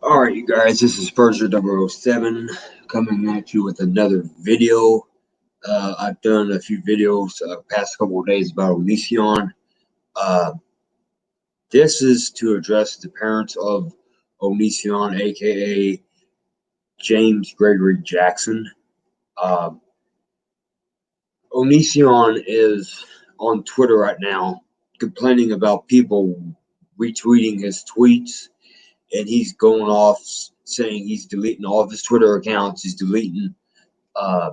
Alright, you guys, this is Persia 007 coming at you with another video. I've done a few videos past couple of days about Onision. Uh, this is to address the parents of Onision, aka James Greggory Jackson. Uh, Onision is on Twitter right now complaining about people retweeting his tweets, and he's going off saying he's deleting all of his Twitter accounts. He's deleting, uh,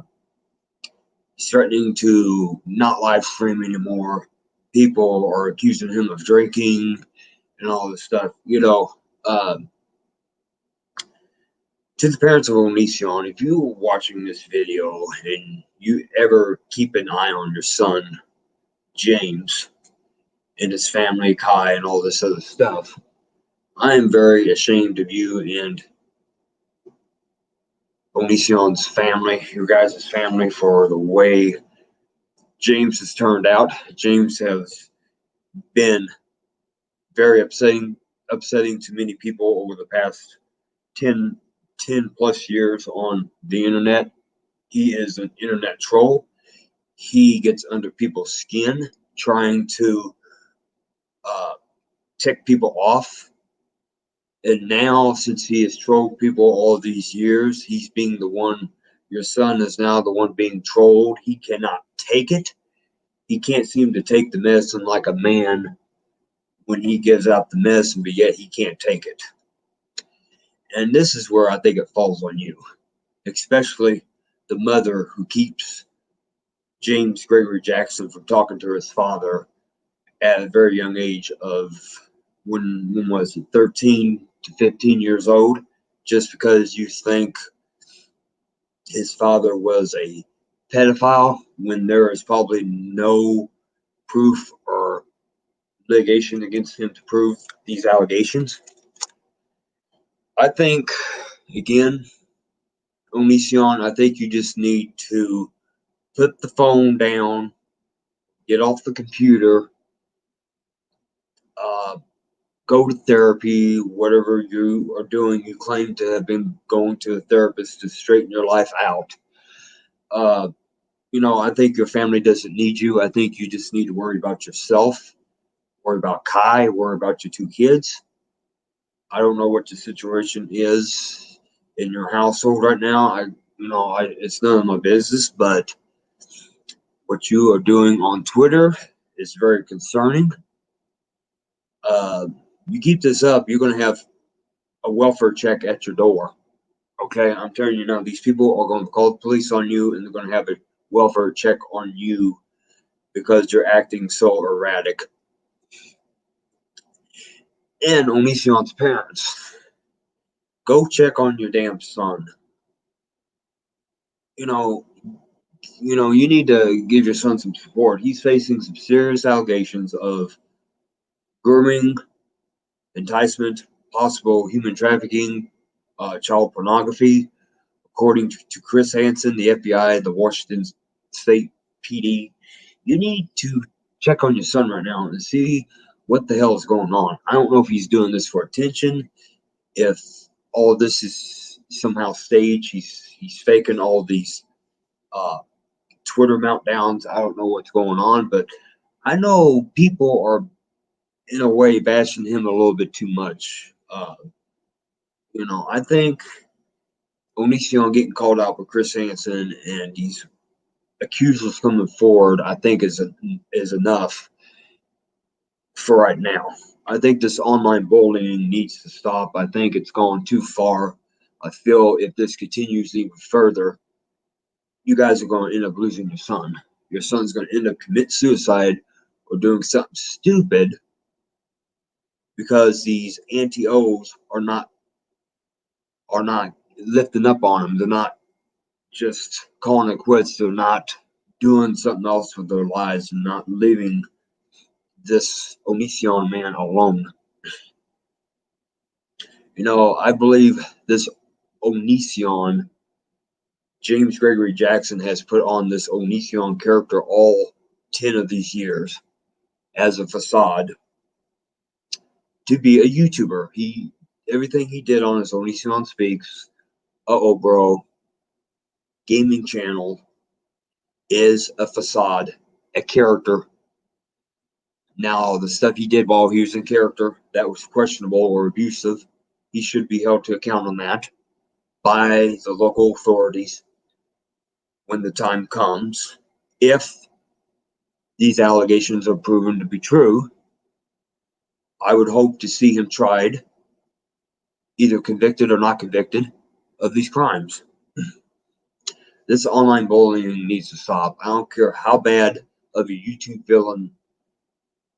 he's threatening to not live stream anymore. People are accusing him of drinking and all this stuff. Uh, to the parents of Onision, if you're watching this video and you ever keep an eye on your son, James, and his family, Kai, and all this other stuff, I am very ashamed of you and Onision's family, your guys' family, for the way James has turned out. James has been very upsetting to many people over the past 10 plus years on the internet. He is an internet troll. He gets under people's skin trying to uh, tick people off. And now, since he has trolled people all these years, he's being the one. Your son is now the one being trolled. He cannot take it. He can't seem to take the medicine like a man when he gives out the medicine, but yet he can't take it. And this is where I think it falls on you, especially the mother who keeps James Greggory Jackson from talking to his father at a very young age of when was it, 13 to 15 years old, just because you think his father was a pedophile when there is probably no proof or litigation against him to prove these allegations. I think, again, Onision, I think you just need to put the phone down, get off the computer, uh, go to therapy, whatever you are doing. You claim to have been going to a therapist to straighten your life out. Uh, I think your family doesn't need you. I think you just need to worry about yourself, worry about Kai, worry about your two kids. I don't know what the situation is in your household right now. It's none of my business, but what you are doing on Twitter is very concerning. Uh, you keep this up, you're going to have a welfare check at your door. Okay, I'm telling you now, these people are going to call the police on you, and they're going to have a welfare check on you because you're acting so erratic. And Onision's parents, go check on your damn son. You know, you need to give your son some support. He's facing some serious allegations of grooming, enticement, possible human trafficking, child pornography. According to Chris Hansen, the FBI, the Washington State PD, you need to check on your son right now and see what the hell is going on. I don't know if he's doing this for attention, if all of this is somehow staged. He's faking all these uh, Twitter meltdowns. I don't know what's going on, but I know people are in a way bashing him a little bit too much. I think Onision getting called out by Chris Hansen and these accusers coming forward, I think is enough for right now. I think this online bullying needs to stop. I think it's gone too far. I feel if this continues even further, you guys are going to end up losing your son. Your son's going to end up committing suicide or doing something stupid because these anti-O's are not lifting up on him. They're not just calling it quits. They're not doing something else with their lives and not leaving this Onision man alone. I believe this Onision, James Greggory Jackson has put on this Onision character all 10 of these years as a facade to be a YouTuber. He everything he did on his Onision Speaks, Uh-Oh Bro, gaming channel is a facade, a character. Now, the stuff he did while he was in character that was questionable or abusive, he should be held to account on that by the local authorities when the time comes. If these allegations are proven to be true, I would hope to see him tried, either convicted or not convicted, of these crimes. This online bullying needs to stop. I don't care how bad of a YouTube villain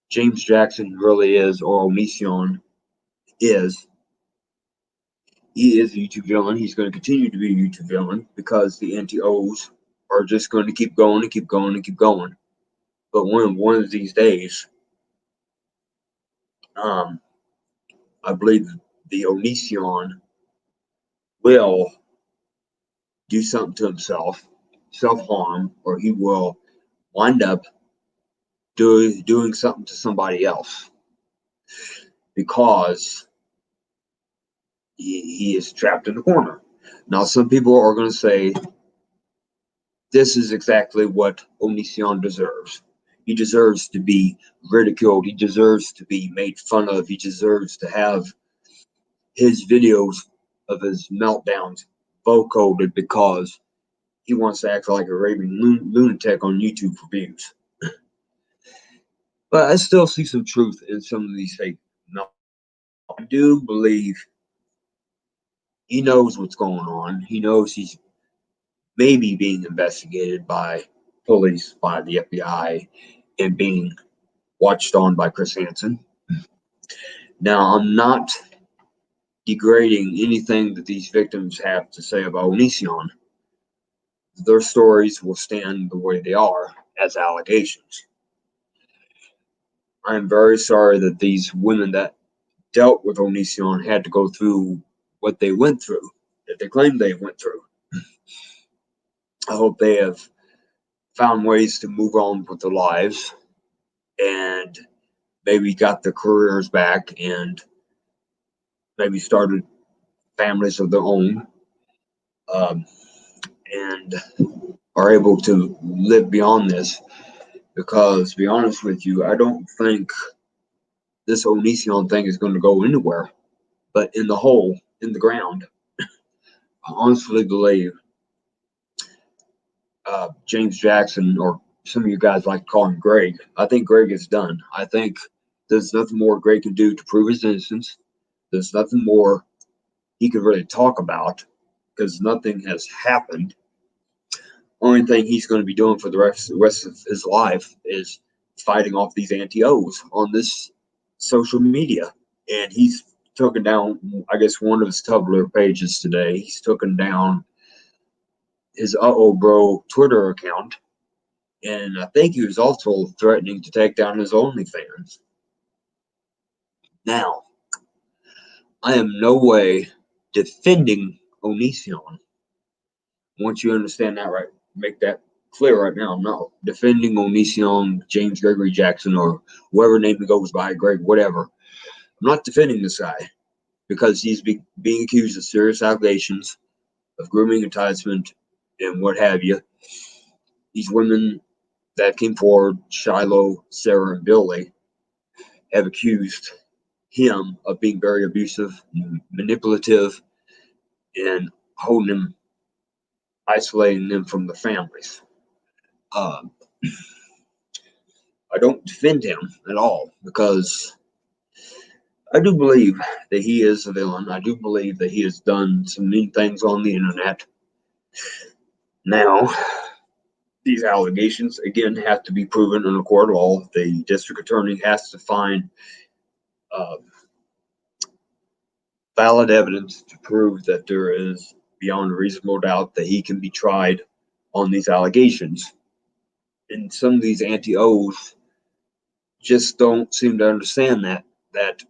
James Jackson really is, or Onision is. He is a YouTube villain. He's going to continue to be a YouTube villain because the anti-O's are just going to keep going and keep going and keep going. But one of these days, I believe the Onision will do something to himself, self-harm, or he will wind up doing something to somebody else because he is trapped in the corner. Now, some people are going to say this is exactly what Onision deserves. He deserves to be ridiculed. He deserves to be made fun of. He deserves to have his videos of his meltdowns vocoded because he wants to act like a raving lunatic on YouTube for views. But I still see some truth in some of these fake meltdowns. I do believe he knows what's going on. He knows he's maybe being investigated by police, by the FBI, and being watched on by Chris Hansen. Now, I'm not degrading anything that these victims have to say about Onision. Their stories will stand the way they are as allegations. I am very sorry that these women that dealt with Onision had to go through what they went through, that they claim they went through. I hope they have found ways to move on with their lives and maybe got their careers back and maybe started families of their own, and are able to live beyond this. Because, to be honest with you, I don't think this Onision thing is going to go anywhere but in the hole, in the ground. I honestly believe James Jackson, or some of you guys like to call him Greg, I think Greg is done. I think there's nothing more Greg can do to prove his innocence. There's nothing more he could really talk about because nothing has happened. Only thing he's going to be doing for the rest of his life is fighting off these anti-O's on this social media. And he's taken down, I guess, one of his Tumblr pages today. He's taken down his Uh-Oh Bro Twitter account. And I think he was also threatening to take down his OnlyFans. Now, I am no way defending Onision. Once you understand that right, make that clear right now. I'm not defending Onision, James Greggory Jackson, or whoever name he goes by, Greg, whatever. I'm not defending this guy because he's being accused of serious allegations of grooming, enticement, and what have you. These women that came forward, Shiloh, Sarah, and Billy, have accused him of being very abusive, manipulative, and holding him, isolating them from the families. Uh, I don't defend him at all because I do believe that he is a villain. I do believe that he has done some mean things on the internet. Now, these allegations, again, have to be proven in a court of law. The district attorney has to find uh, valid evidence to prove that there is beyond a reasonable doubt that he can be tried on these allegations. And some of these anti-O's just don't seem to understand that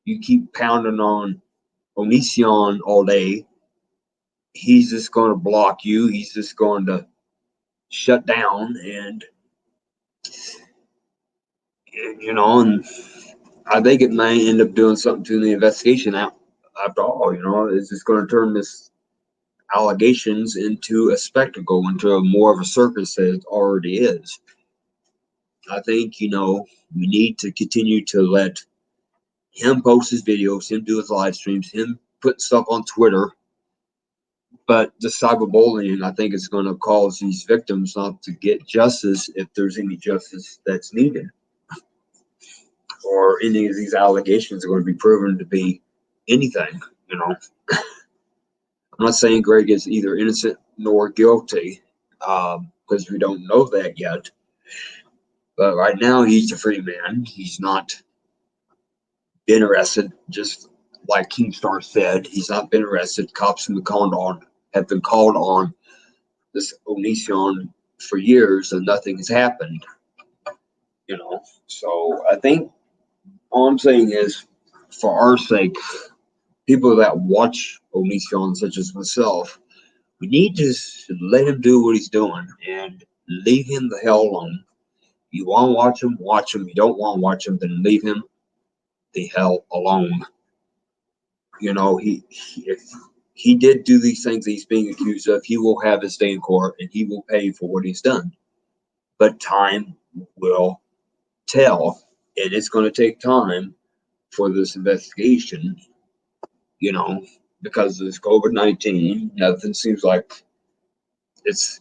you keep pounding on Onision all day, he's just going to block you. He's just going to shut down, and and I think it may end up doing something to the investigation. Now, after all, is this going to turn this allegations into a spectacle, into more of a circus that it already is? I think, we need to continue to let him post his videos, him do his live streams, him put stuff on Twitter. But the cyberbullying, I think, is going to cause these victims not to get justice if there's any justice that's needed, or any of these allegations are going to be proven to be anything. I'm not saying Greg is either innocent nor guilty, because we don't know that yet. But right now, he's a free man. He's not been arrested, just like Keemstar said. He's not been arrested. Cops have been called on this Onision for years, and nothing has happened. So I think all I'm saying is, for our sake, people that watch Onision, such as myself, we need to let him do what he's doing and leave him the hell alone. You want to watch him, watch him. You don't want to watch him, then leave him the hell alone. If he did do these things he's being accused of, he will have his day in court and he will pay for what he's done. But time will tell, and it's going to take time for this investigation, because of this COVID-19. Nothing seems like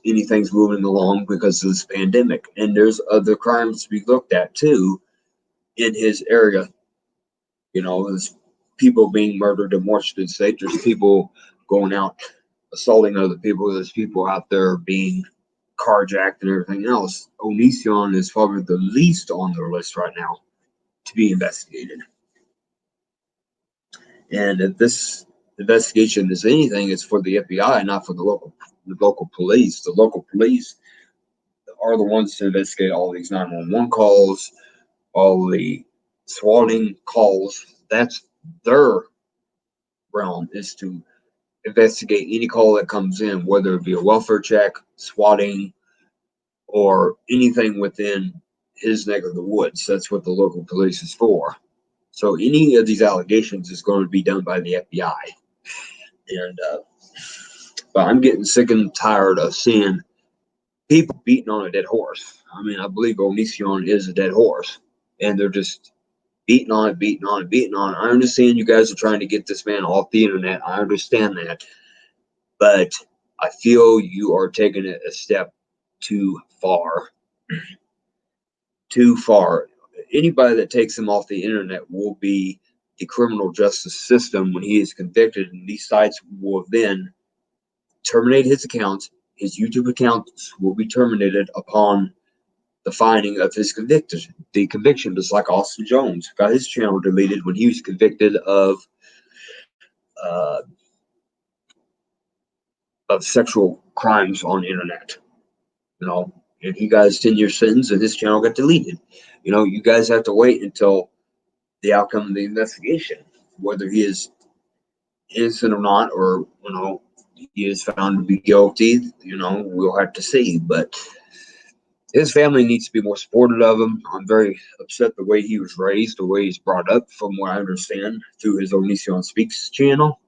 anything's moving along because of this pandemic. And there's other crimes to be looked at too in his area. There's people being murdered in Washington State. There's people going out assaulting other people. There's people out there being carjacked and everything else. Onision is probably the least on their list right now to be investigated. And if this investigation is anything, it's for the FBI, not for the local police. The local police are the ones to investigate all these 911 calls, all the swatting calls. That's their realm, is to investigate any call that comes in, whether it be a welfare check, swatting, or anything within his neck of the woods. That's what the local police is for. So any of these allegations is going to be done by the FBI. And but I'm getting sick and tired of seeing people beating on a dead horse. I mean, I believe Onision is a dead horse, and they're just beating on it, beating on it, beating on it. I understand you guys are trying to get this man off the internet. I understand that. But I feel you are taking it a step too far. Too far. Anybody that takes him off the internet will be the criminal justice system when he is convicted, and these sites will then terminate his accounts. His YouTube accounts will be terminated upon the finding of his conviction, just like Austin Jones got his channel deleted when he was convicted of sexual crimes on the internet. And he got his 10-year sentence, and his channel got deleted. You guys have to wait until the outcome of the investigation, whether he is innocent or not, or he is found to be guilty. We'll have to see. But his family needs to be more supportive of him. I'm very upset the way he was raised, the way he's brought up, from what I understand, through his Onision Speaks channel.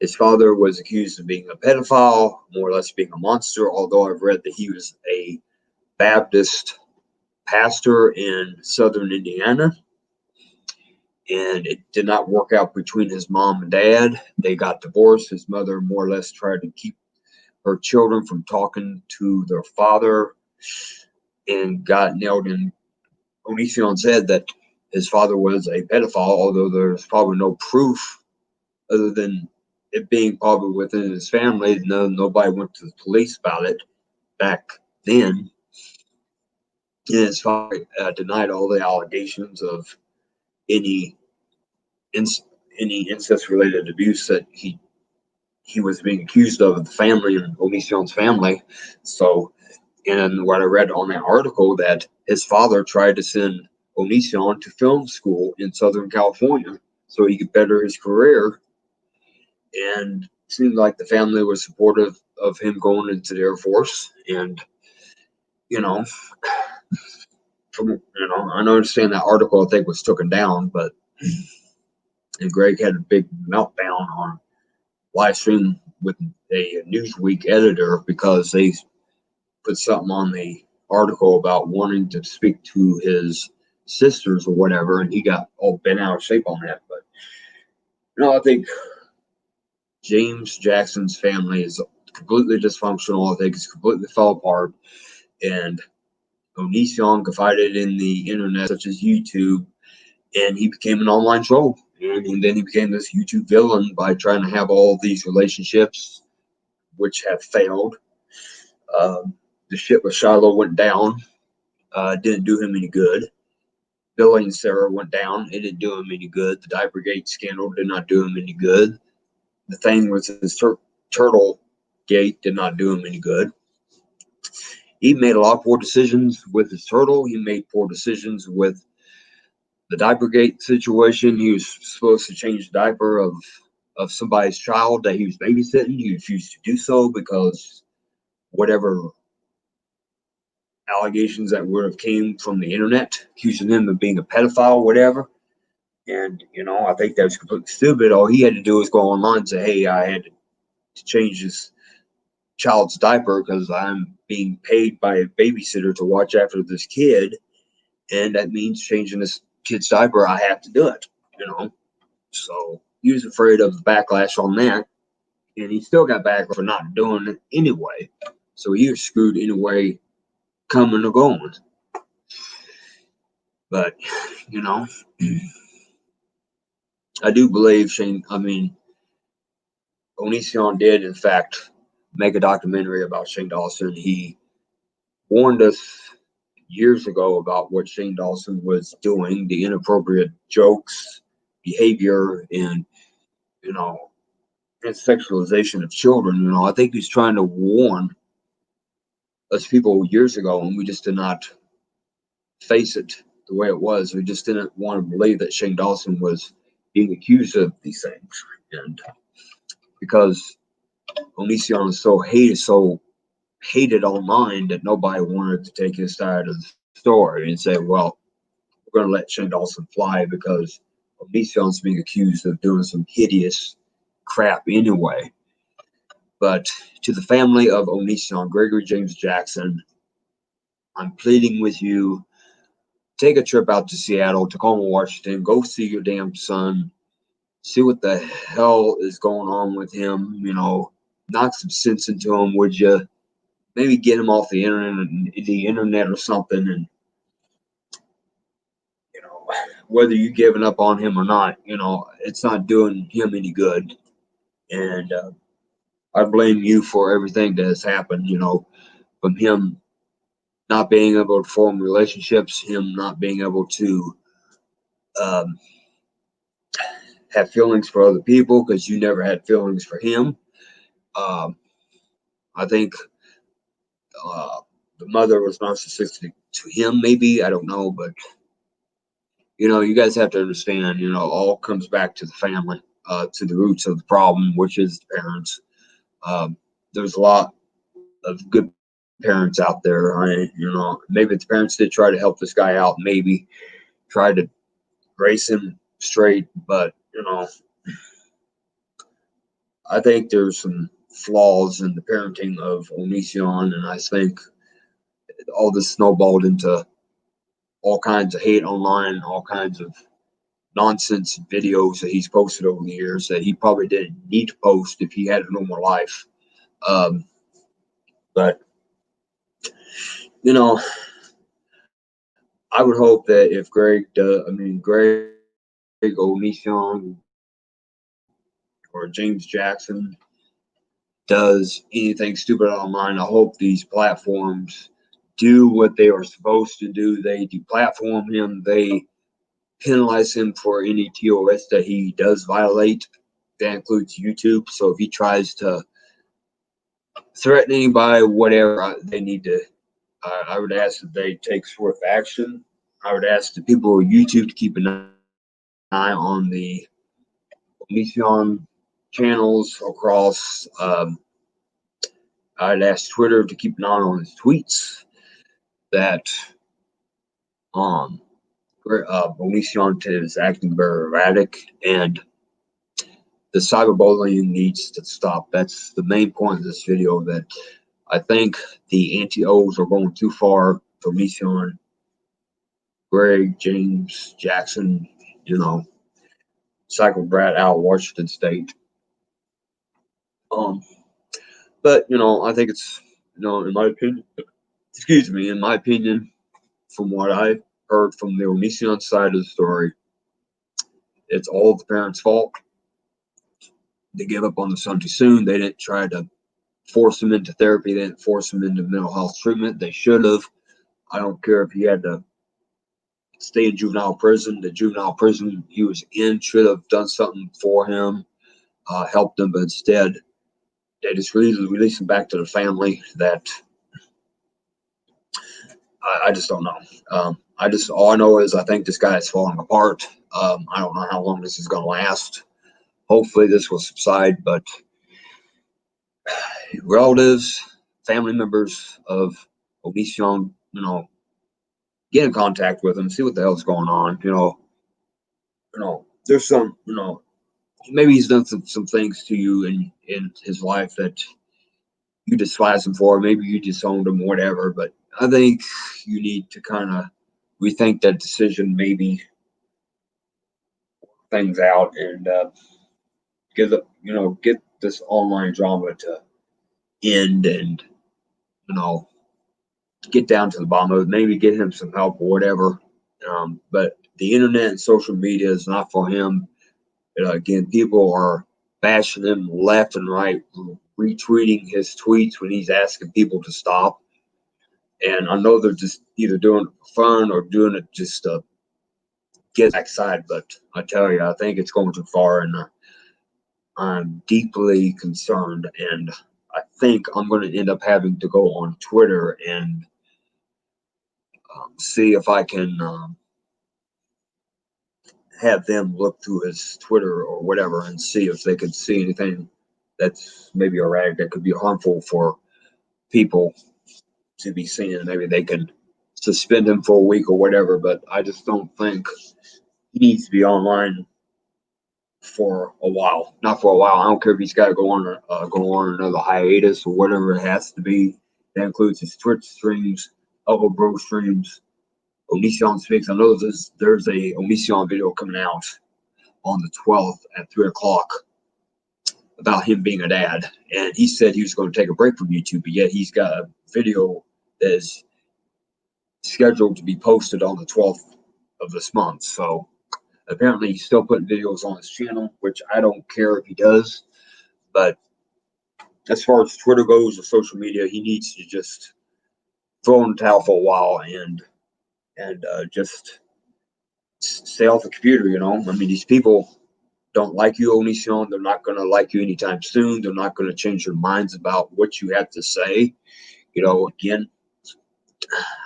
His father was accused of being a pedophile, more or less being a monster, although I've read that he was a Baptist pastor in southern Indiana. And it did not work out between his mom and dad. They got divorced. His mother more or less tried to keep her children from talking to their father and got nailed in. Onision said that his father was a pedophile, although there's probably no proof other than it being probably within his family. Nobody went to the police about it back then. And his father denied all the allegations of any incest-related abuse that he was being accused of the family and Onision's family. So, and what I read on that article, that his father tried to send Onision to film school in Southern California so he could better his career. And it seemed like the family was supportive of him going into the Air Force. And, I understand that article, I think, was taken down, but And Greg had a big meltdown on live stream with a Newsweek editor because they put something on the article about wanting to speak to his sisters or whatever, and he got all bent out of shape on that. But I think James Jackson's family is completely dysfunctional. I think it's completely fell apart, and Onision confided in the internet, such as YouTube, and he became an online troll. And then he became this YouTube villain by trying to have all these relationships, which have failed. The shit with Shiloh went down, didn't do him any good. Billy and Sarah went down, it didn't do him any good. The Diapergate scandal did not do him any good. The thing with his turtle gate did not do him any good. He made a lot of poor decisions with his turtle. He made poor decisions with the Diapergate situation. He was supposed to change the diaper of somebody's child that he was babysitting. He refused to do so because whatever allegations that would have came from the internet, accusing him of being a pedophile, whatever. And I think that was completely stupid. All he had to do was go online and say, "Hey, I had to change this child's diaper because I'm being paid by a babysitter to watch after this kid, and that means changing this kid's diaper. I have to do it." So he was afraid of the backlash on that, and he still got backlash for not doing it anyway. So he was screwed anyway, coming or going. But I do believe Onision did in fact make a documentary about Shane Dawson. He warned us years ago about what Shane Dawson was doing, the inappropriate jokes, behavior, and and sexualization of children. I think he's trying to warn us people years ago, and we just did not face it the way it was. We just didn't want to believe that Shane Dawson was being accused of these things. And because Onision is so hated online that nobody wanted to take his side of the story and say, well, we're going to let Shane Dawson fly because Onision's being accused of doing some hideous crap anyway. But to the family of Onision, Gregory James Jackson, I'm pleading with you, take a trip out to Seattle, Tacoma, Washington, go see your damn son, see what the hell is going on with him, knock some sense into him, would you? Maybe get him off the internet or something, and whether you're giving up on him or not, it's not doing him any good. And I blame you for everything that has happened, from him not being able to form relationships, him not being able to um, have feelings for other people because you never had feelings for him. Um, I think the mother was narcissistic to him, maybe. I don't know, but you guys have to understand, all comes back to the family, to the roots of the problem, which is the parents. There's a lot of good parents out there. Maybe the parents did try to help this guy out, maybe tried to raise him straight, but I think there's some flaws in the parenting of Onision, and I think all this snowballed into all kinds of hate online, all kinds of nonsense videos that he's posted over the years that he probably didn't need to post if he had a normal life. But I would hope that if Greg Onision or James Jackson does anything stupid online, I hope these platforms do what they are supposed to do. They deplatform him. They penalize him for any TOS that he does violate. That includes YouTube. So if he tries to threaten anybody, whatever, they need to. I would ask that they take swift action. I would ask the people of YouTube to keep an eye on the Onision channels across. I'd ask Twitter to keep an eye on his tweets. That Onision is acting very erratic, and the cyberbullying needs to stop. That's the main point of this video. That I think the anti-O's are going too far for Onision, Greg, James, Jackson, Cycle Brat out of Washington State. Um, but I think it's in my opinion, in my opinion, from what I've heard from the Onision side of the story, it's all the parents' fault. They gave up on the son too soon. They didn't try to force him into therapy. They didn't force him into mental health treatment. They should have. I don't care if he had to stay in juvenile prison. The juvenile prison he was in should have done something for him, helped him, but instead they just released him back to the family. That I just don't know. All I know is I think this guy is falling apart. I don't know how long this is going to last. Hopefully this will subside, but relatives, family members of Onision, get in contact with him, see what the hell's going on. There's some, maybe he's done some things to you in his life that you despise him for. Maybe you disowned him, whatever. But I think you need to kind of rethink that decision, maybe things out, and get this online drama to end, and get down to the bottom of it. Maybe get him some help or whatever. But the internet and social media is not for him. Again, people are bashing him left and right, retweeting his tweets when he's asking people to stop. And I know they're just either doing it for fun or doing it just to get backside. But I tell you, I think it's going too far, and I'm deeply concerned. And I think I'm going to end up having to go on Twitter and see if I can have them look through his Twitter or whatever and see if they could see anything that's maybe erratic, that could be harmful for people to be seen. Maybe they can suspend him for a week or whatever, but I just don't think he needs to be online for a while. Not for a while. I don't care if he's got to go on another hiatus or whatever it has to be. That includes his Twitch streams, Elbow Bro streams, Onision Speaks. I know there's a Onision video coming out on the 12th at 3 o'clock about him being a dad. And he said he was going to take a break from YouTube, but yet he's got a video that is scheduled to be posted on the 12th of this month. So apparently he's still putting videos on his channel, which I don't care if he does. But as far as Twitter goes or social media, he needs to just throw in the towel for a while and just stay off the computer. I mean, these people don't like you, Onision. They're not going to like you anytime soon. They're not going to change their minds about what you have to say. Again,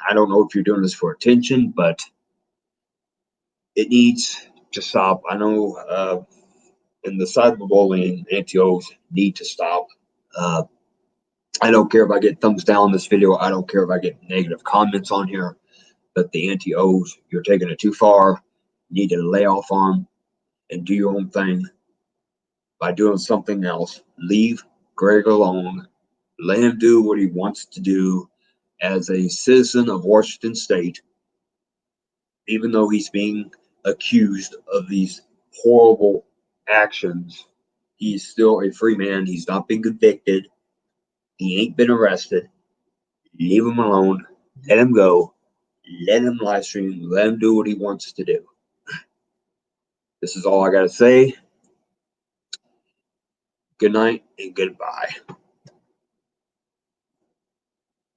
I don't know if you're doing this for attention, but it needs to stop. I know, and the cyberbullying anti-O's need to stop. I don't care if I get thumbs down on this video. I don't care if I get negative comments on here. But the anti-O's, you're taking it too far. You need to lay off on them and do your own thing by doing something else. Leave Greg alone. Let him do what he wants to do as a citizen of Washington State, even though he's being accused of these horrible actions. He's still a free man. He's not been convicted. He ain't been arrested. Leave him alone. Let him go. Let him live stream. Let him do what he wants to do. This is all I got to say. Good night and goodbye.